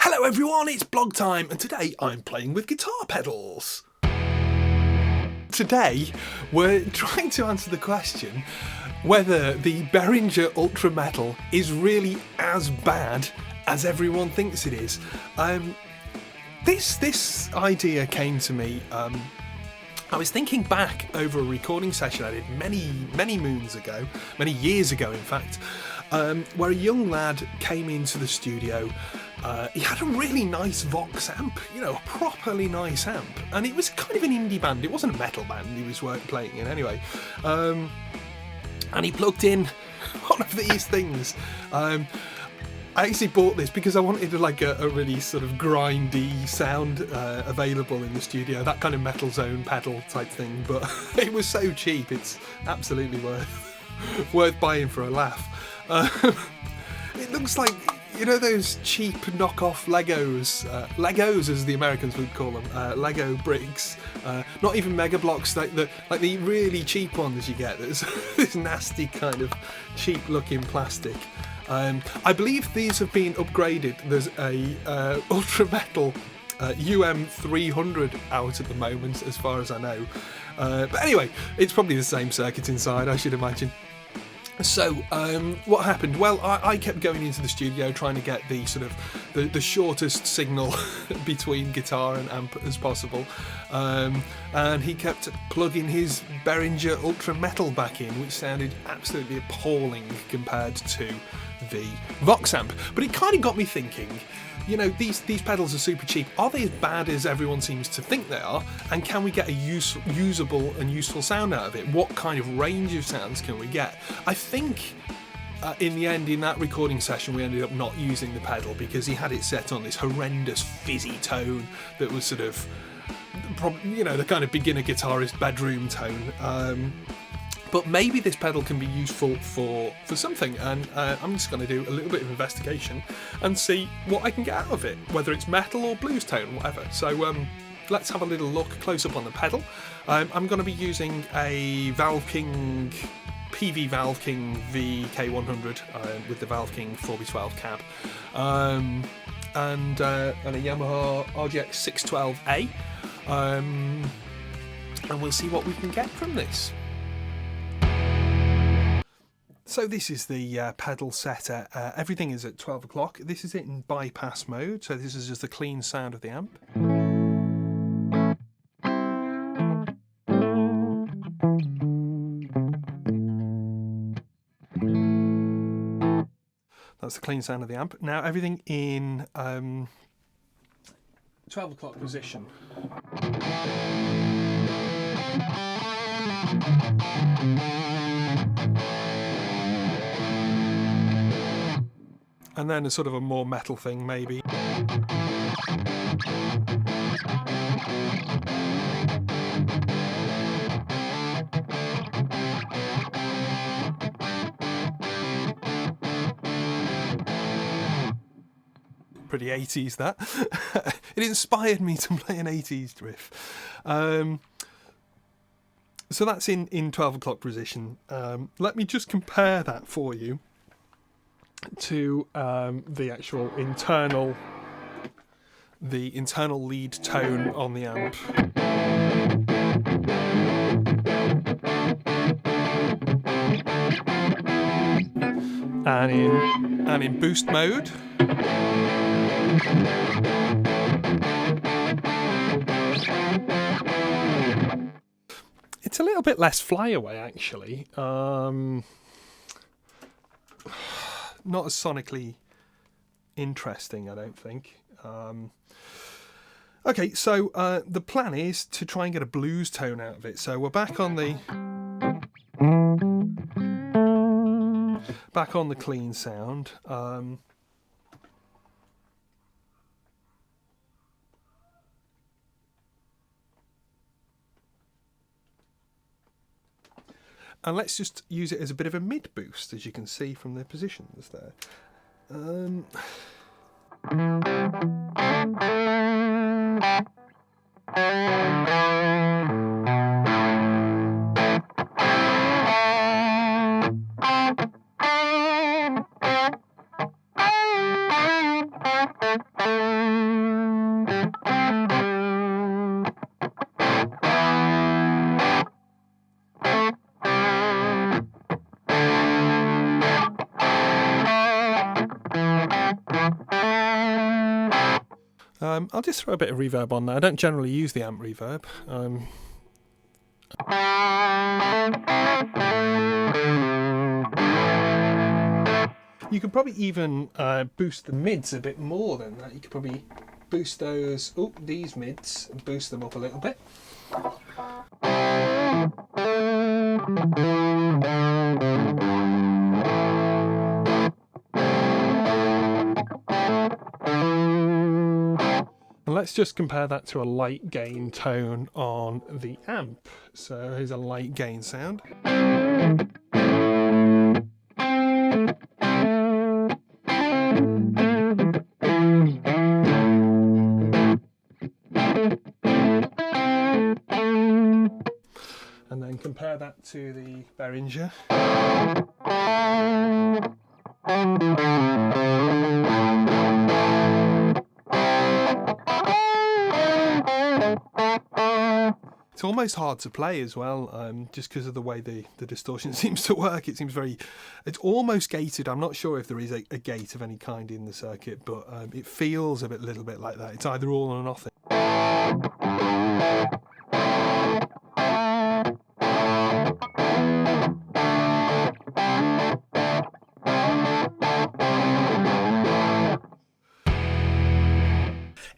Hello everyone, it's blog time, and today I'm playing with guitar pedals. Today we're trying to answer the question whether the Behringer Ultra Metal is really as bad as everyone thinks it is. This idea came to me. I was thinking back over a recording session I did many moons ago, many years ago in fact, where a young lad came into the studio. He had a really nice Vox amp, a properly nice amp, and it was kind of an indie band. It wasn't a metal band he was playing in anyway. And he plugged in one of these things. I actually bought this because I wanted a really sort of grindy sound available in the studio, that kind of Metal Zone pedal type thing, but it was so cheap it's absolutely worth buying for a laugh. It looks like, those cheap knockoff Legos as the Americans would call them, Lego bricks, not even Mega Blocks, like the really cheap ones you get. There's this nasty kind of cheap looking plastic. I believe these have been upgraded. There's a Ultra Metal UM100 out at the moment, as far as I know. But anyway, it's probably the same circuit inside, I should imagine. So what happened? Well, I kept going into the studio trying to get the sort of the shortest signal between guitar and amp as possible, and he kept plugging his Behringer Ultra Metal back in, which sounded absolutely appalling compared to the Vox amp. But it kind of got me thinking, these pedals are super cheap. Are they as bad as everyone seems to think they are? And can we get a usable and useful sound out of it? What kind of range of sounds can we get? I think in the end, in that recording session, we ended up not using the pedal because he had it set on this horrendous fizzy tone that was sort of, the kind of beginner guitarist bedroom tone. But maybe this pedal can be useful for something, and I'm just going to do a little bit of investigation and see what I can get out of it, whether it's metal or blues tone, whatever. So let's have a little look close up on the pedal. I'm going to be using a Valve King PV Valve King VK100 with the Valve King 4x12 cab, and a Yamaha RGX 612A, and we'll see what we can get from this. So this is the pedal setter. Everything is at 12 o'clock. This is it in bypass mode, so this is just the clean sound of the amp. That's the clean sound of the amp. Now everything in 12 o'clock position. And then a sort of a more metal thing, maybe. Pretty 80s, that. It inspired me to play an 80s riff. So that's in 12 o'clock position. Let me just compare that for you to the actual internal lead tone on the amp. And in boost mode. It's a little bit less flyaway actually. Not as sonically interesting, I don't think. Okay, so the plan is to try and get a blues tone out of it. So we're back on the clean sound. And let's just use it as a bit of a mid boost, as you can see from the positions there. I'll just throw a bit of reverb on there. I don't generally use the amp reverb. You could probably even boost the mids a bit more than that. You could probably boost those, these mids, and boost them up a little bit. And let's just compare that to a light gain tone on the amp. So here's a light gain sound. And then compare that to the Behringer. It's almost hard to play as well, just because of the way the distortion seems to work. It seems it's almost gated. I'm not sure if there is a gate of any kind in the circuit, but it feels a little bit like that. It's either all or nothing.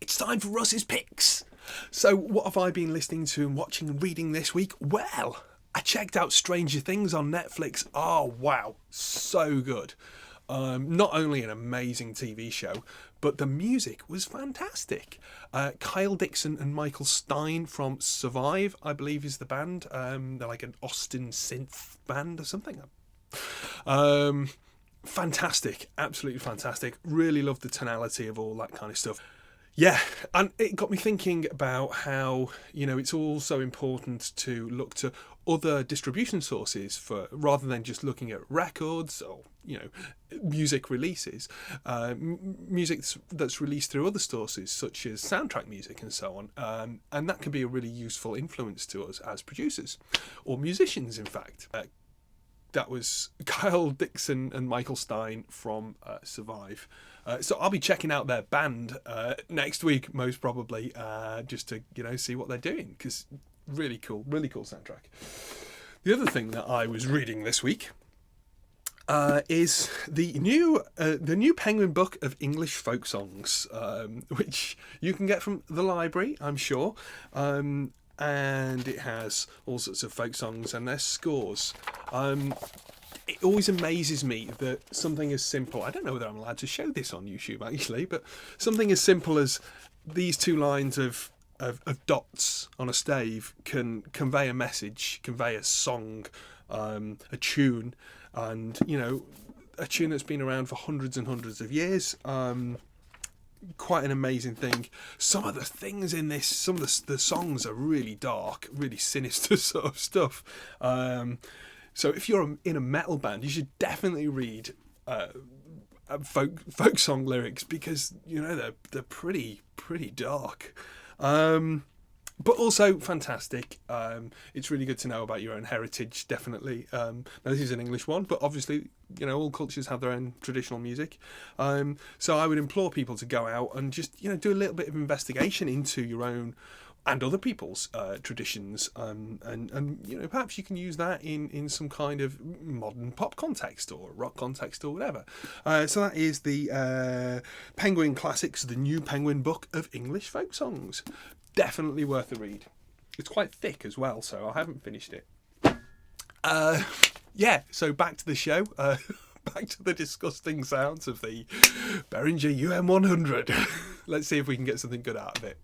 It's time for Russ's Picks. So what have I been listening to and watching and reading this week? Well, I checked out Stranger Things on Netflix. Oh, wow. So good. Not only an amazing TV show, but the music was fantastic. Kyle Dixon and Michael Stein from Survive, I believe is the band. They're like an Austin synth band or something. Fantastic. Absolutely fantastic. Really love the tonality of all that kind of stuff. Yeah, and it got me thinking about how, it's also important to look to other distribution sources rather than just looking at records or, music releases, music that's released through other sources such as soundtrack music and so on. And that can be a really useful influence to us as producers or musicians, in fact. That was Kyle Dixon and Michael Stein from Survive. So I'll be checking out their band next week, most probably, just to see what they're doing, because really cool soundtrack. The other thing that I was reading this week is the new Penguin book of English folk songs, which you can get from the library, I'm sure. And it has all sorts of folk songs and their scores. It always amazes me that something as simple, I don't know whether I'm allowed to show this on YouTube actually, but something as simple as these two lines of dots on a stave can convey a message, convey a song, a tune, and a tune that's been around for hundreds and hundreds of years. Quite an amazing thing. Some of the things in this, some of the songs are really dark, really sinister sort of stuff. So if you're in a metal band, you should definitely read folk song lyrics, because they're pretty dark. But also fantastic. It's really good to know about your own heritage, definitely. Now this is an English one, but obviously, all cultures have their own traditional music. So I would implore people to go out and just, do a little bit of investigation into your own and other people's traditions. And perhaps you can use that in some kind of modern pop context or rock context or whatever. So that is the Penguin Classics, the new Penguin book of English folk songs. Definitely worth a read. It's quite thick as well, so I haven't finished it. So back to the show. Back to the disgusting sounds of the Behringer UM100. Let's see if we can get something good out of it.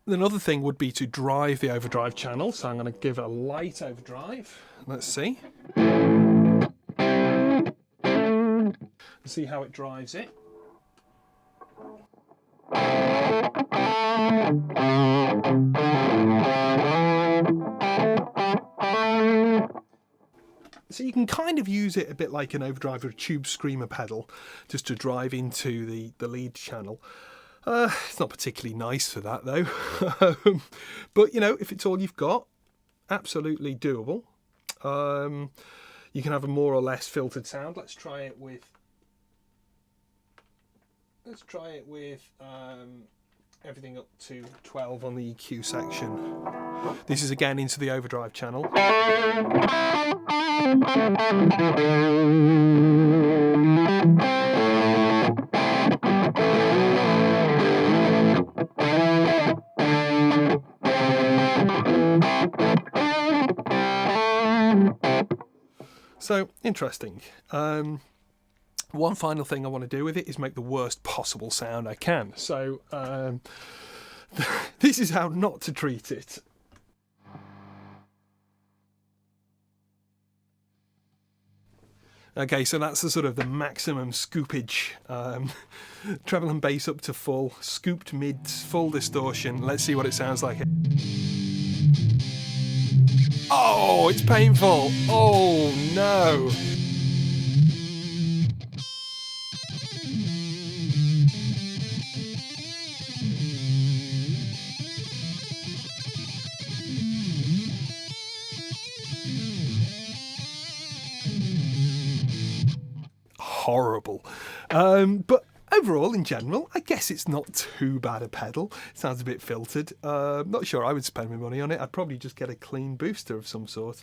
Another thing would be to drive the overdrive channel, so I'm going to give it a light overdrive. Let's see. See how it drives it. So you can kind of use it a bit like an overdriver tube screamer pedal, just to drive into the lead channel. It's not particularly nice for that though. But if it's all you've got, absolutely doable. You can have a more or less filtered sound. Let's try it with let's try it with everything up to 12 on the EQ section. This is again into the overdrive channel. So interesting. One final thing I want to do with it is make the worst possible sound I can. So this is how not to treat it. Okay, so that's the sort of the maximum scoopage. Treble and bass up to full, scooped mids, full distortion. Let's see what it sounds like. Oh, it's painful. Oh no. Horrible. But overall, in general, I guess it's not too bad a pedal. It sounds a bit filtered. Not sure I would spend my money on it. I'd probably just get a clean booster of some sort.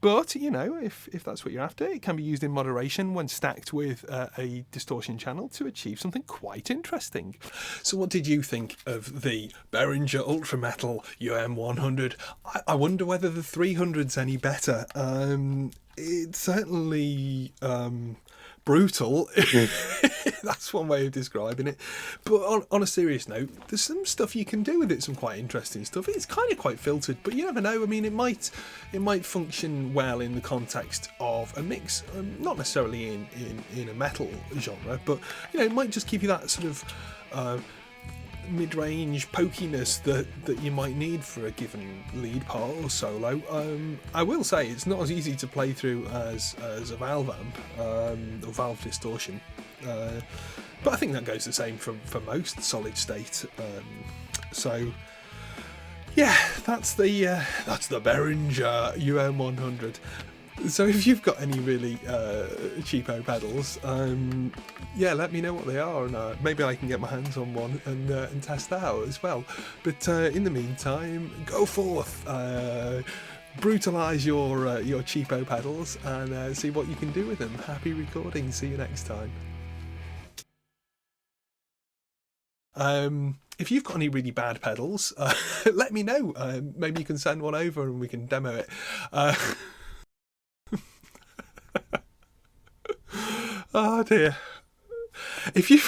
But, you know, if that's what you're after, it can be used in moderation when stacked with a distortion channel to achieve something quite interesting. So what did you think of the Behringer Ultra Metal UM100? I wonder whether the 300's any better. It's certainly brutal. That's one way of describing it. But on a serious note, there's some stuff you can do with it, some quite interesting stuff. It's kind of quite filtered, but you never know. I mean, it might function well in the context of a mix, not necessarily in a metal genre, but you know, it might just give you that sort of mid-range pokiness that you might need for a given lead part or solo. I will say it's not as easy to play through as a valve amp or valve distortion, but I think that goes the same for most solid state. So yeah, that's the Behringer UM100. So if you've got any really cheapo pedals, yeah, let me know what they are, and maybe I can get my hands on one and test that out as well. But in the meantime, go forth, brutalise your cheapo pedals, and see what you can do with them. Happy recording. See you next time. If you've got any really bad pedals, let me know. Maybe you can send one over and we can demo it. Oh dear. If you've